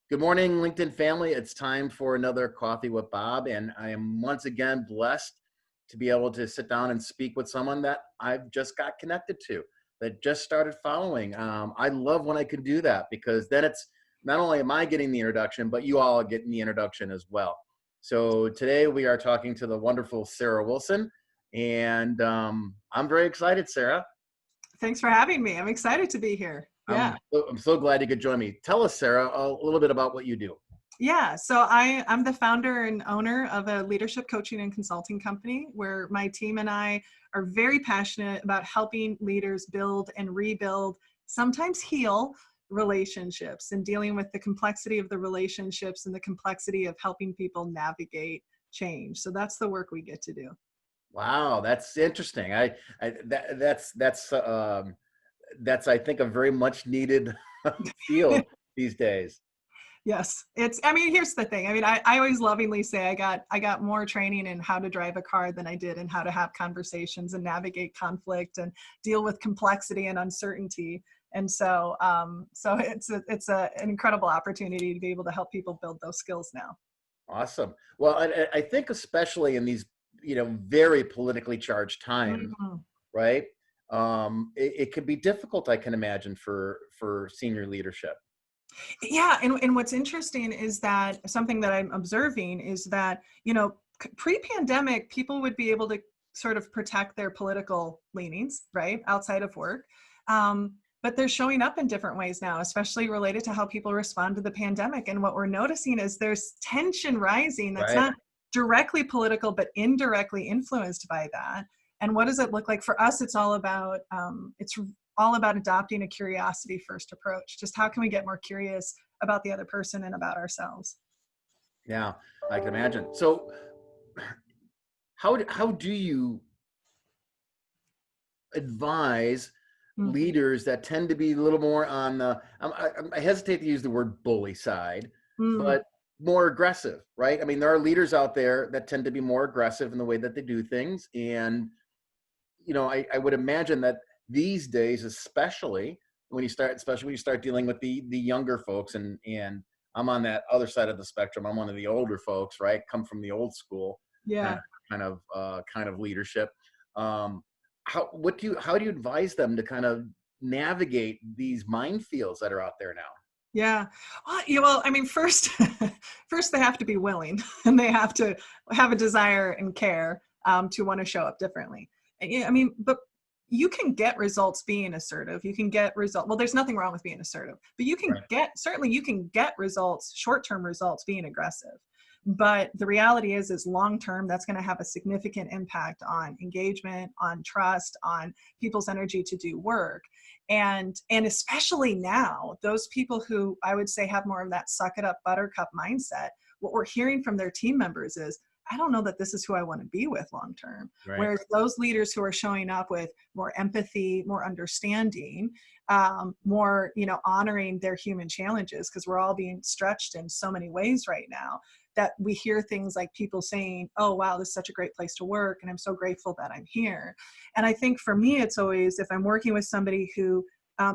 Good morning, LinkedIn family. It's time for another Coffee with Bob, and I am once again blessed to be able to sit down and speak with someone that I've just got connected to, that just started following. I love when I can do that because then it's not only am I getting the introduction, but you all are getting the introduction as well. So today we are talking to the wonderful Sarah Wilson, and I'm very excited, Sarah. Thanks for having me. I'm excited to be here. Yeah. I'm so glad you could join me. Tell us, Sarah, a little bit about what you do. Yeah. So I'm the founder and owner of a leadership coaching and consulting company where my team and I are very passionate about helping leaders build and rebuild, sometimes heal relationships and dealing with the complexity of the relationships and the complexity of helping people navigate change. So that's the work we get to do. Wow, that's interesting. That's I think a very much needed field these days. Yes, here's the thing. I always lovingly say I got more training in how to drive a car than I did in how to have conversations and navigate conflict and deal with complexity and uncertainty. And so it's an incredible opportunity to be able to help people build those skills now. Awesome. Well, I think especially in these, very politically charged times, Mhm. right? It could be difficult, I can imagine, for senior leadership. Yeah, and what's interesting is that something that I'm observing is that, pre-pandemic, people would be able to sort of protect their political leanings, right, outside of work. But they're showing up in different ways now, especially related to how people respond to the pandemic. And what we're noticing is there's tension rising that's Right. not directly political, but indirectly influenced by that. And what does it look like for us? It's all about adopting a curiosity first approach. Just how can we get more curious about the other person and about ourselves? Yeah, I can imagine. So how do you advise Mm, leaders that tend to be a little more on the I hesitate to use the word bully side, mm, but more aggressive, right? I mean, there are leaders out there that tend to be more aggressive in the way that they do things. And, I would imagine that these days, especially when you start dealing with the younger folks, and I'm on that other side of the spectrum. I'm one of the older folks, right? Come from the old school kind yeah. of kind of leadership. Um, how do you advise them to kind of navigate these minefields that are out there now? Yeah. First, first they have to be willing and they have to have a desire and care to want to show up differently. And, yeah, but you can get results being assertive. You can get result. Well, there's nothing wrong with being assertive, but Right. certainly you can get results, short-term results being aggressive. But the reality is long-term, that's going to have a significant impact on engagement, on trust, on people's energy to do work. And especially now, those people who I would say have more of that suck it up buttercup mindset, what we're hearing from their team members is, I don't know that this is who I want to be with long term. Right. Whereas those leaders who are showing up with more empathy, more understanding, more, honoring their human challenges, because we're all being stretched in so many ways right now, that we hear things like people saying, oh, wow, this is such a great place to work. And I'm so grateful that I'm here. And I think for me, it's always, if I'm working with somebody who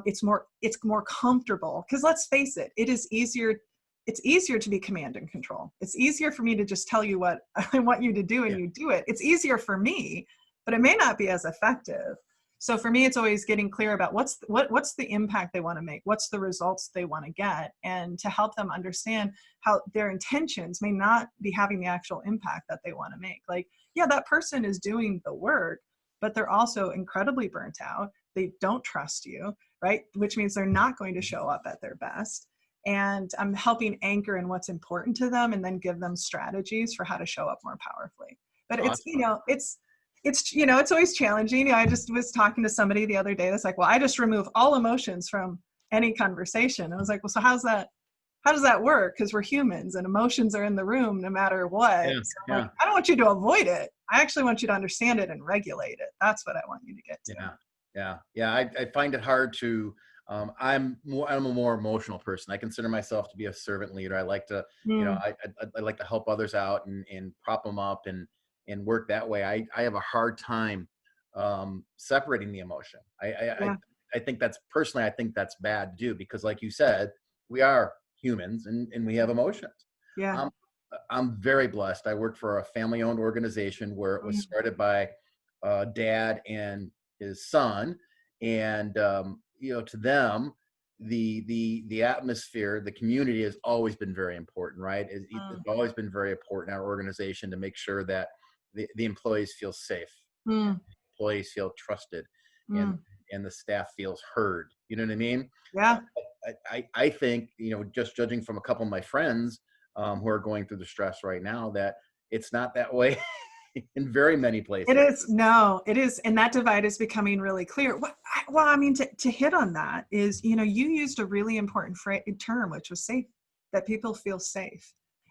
it's more comfortable, because let's face it, it's easier to be command and control. It's easier for me to just tell you what I want you to do and Yeah. you do it. It's easier for me, but it may not be as effective. So for me, it's always getting clear about what's the impact they want to make, what's the results they want to get, and to help them understand how their intentions may not be having the actual impact that they want to make. Like, yeah, that person is doing the work, but they're also incredibly burnt out. They don't trust you, right? Which means they're not going to show up at their best. And I'm helping anchor in what's important to them and then give them strategies for how to show up more powerfully. But Awesome. it's always challenging. I just was talking to somebody the other day that's like, well, I just remove all emotions from any conversation. I was like, well, so how does that work? Because we're humans and emotions are in the room no matter what. Yeah. So I'm like, Yeah. I don't want you to avoid it. I actually want you to understand it and regulate it. That's what I want you to get to. Yeah, yeah. I find it hard to. I'm a more emotional person. I consider myself to be a servant leader. I like to, Mm, I like to help others out and prop them up and work that way. I have a hard time separating the emotion. yeah. I think that's personally, I think that's bad to do because, like you said, we are humans, and we have emotions. Yeah. I'm I'm very blessed. I work for a family-owned organization where it was Mm. started by a dad and his son, and to them, the atmosphere, the community has always been very important, right? It's Mm. always been very important in our organization to make sure that the employees feel safe, Mm. employees feel trusted, and Mm. and the staff feels heard. You know what I mean? Uh, Yeah. I think, just judging from a couple of my friends who are going through the stress right now, that it's not that way in very many It places. is. No, it is. And that divide is becoming really clear. Well, I mean, to hit on that is, you used a really important term, which was safe, that people feel safe.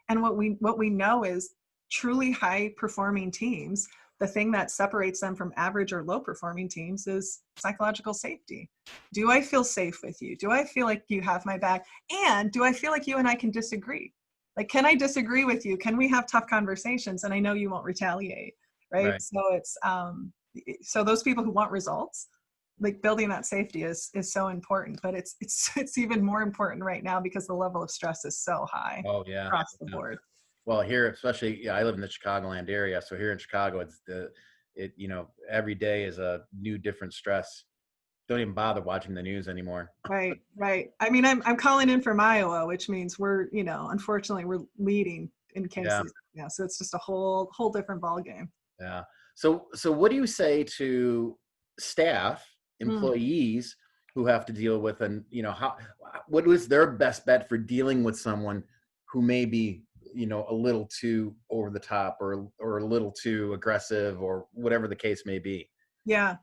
And what we know is truly high performing teams, the thing that separates them from average or low performing teams is psychological safety. Do I feel safe with you? Do I feel like you have my back? And do I feel like you and I can disagree? Like, can I disagree with you? Can we have tough conversations? And I know you won't retaliate, right? Right. So it's so those people who want results, like building that safety is so important. But it's even more important right now because the level of stress is so high Oh yeah. across the Yeah. board. Well, here, especially, yeah, I live in the Chicagoland area, so here in Chicago, every day is a new different stress. Don't even bother watching the news anymore. Right, right. I mean, I'm calling in from Iowa, which means we're, unfortunately we're leading in Yeah. cases. Yeah, so it's just a whole different ball game. Yeah. So what do you say to staff, Mm. employees who have to deal with, and what was their best bet for dealing with someone who may be, a little too over the top, or a little too aggressive, or whatever the case may be? Yeah.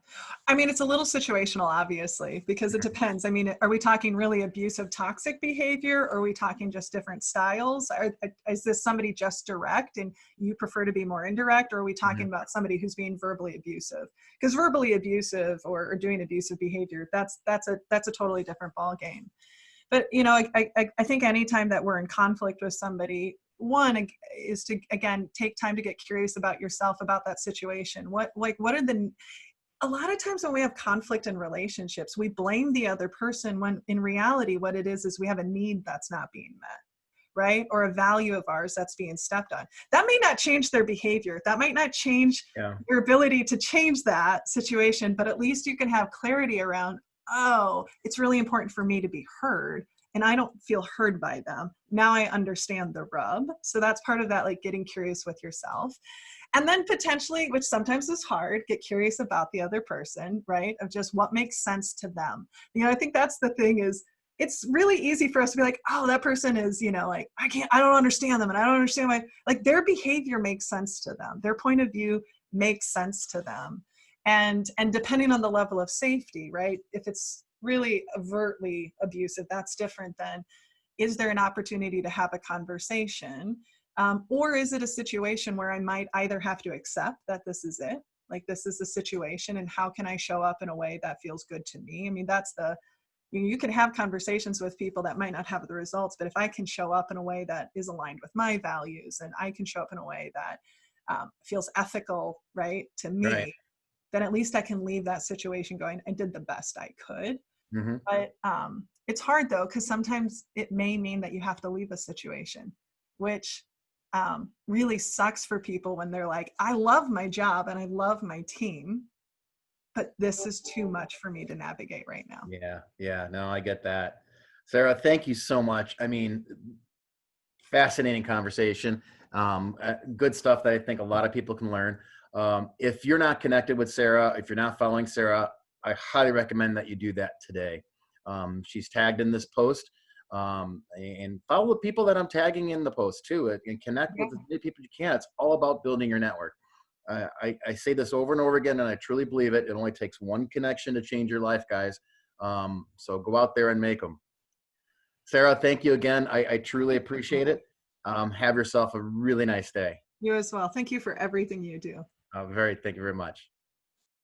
I mean, it's a little situational, obviously, because it depends. I mean, are we talking really abusive, toxic behavior? Or are we talking just different styles? Is this somebody just direct and you prefer to be more indirect? Or are we talking Mhm. about somebody who's being verbally abusive? Because verbally abusive or doing abusive behavior, that's a totally different ball game. But I think anytime that we're in conflict with somebody, one is to again take time to get curious about yourself, about that situation. What are the A lot of times when we have conflict in relationships, we blame the other person when in reality, what it is we have a need that's not being met, right? Or a value of ours that's being stepped on. That may not change their behavior. That might not change Yeah. your ability to change that situation, but at least you can have clarity around, oh, it's really important for me to be heard. And I don't feel heard by them. Now I understand the rub. So that's part of that, like getting curious with yourself. And then potentially, which sometimes is hard, get curious about the other person, right? Of just what makes sense to them. I think that's the thing is it's really easy for us to be like, oh, that person is, like, I don't understand them. And I don't understand why, like their behavior makes sense to them. Their point of view makes sense to them. And depending on the level of safety, right? If it's really overtly abusive, that's different than is there an opportunity to have a conversation? Or is it a situation where I might either have to accept that this is it, like this is the situation, and how can I show up in a way that feels good to me? I mean, you can have conversations with people that might not have the results, but if I can show up in a way that is aligned with my values and I can show up in a way that feels ethical, right, to Right. me, then at least I can leave that situation going, I did the best I could. Hmm. But it's hard though, because sometimes it may mean that you have to leave a situation, which really sucks for people when they're like, I love my job and I love my team, but this is too much for me to navigate right now. Yeah. Yeah. No, I get that. Sarah, thank you so much. I mean, fascinating conversation. Good stuff that I think a lot of people can learn. If you're not connected with Sarah, if you're not following Sarah, I highly recommend that you do that today. She's tagged in this post, and follow the people that I'm tagging in the post too, and connect with as Yeah. many people you can. It's all about building your network. I say this over and over again, and I truly believe it. It only takes one connection to change your life, guys. So go out there and make them. Sarah, thank you again. I truly appreciate it. Have yourself a really nice day. You as well. Thank you for everything you do. Thank you very much.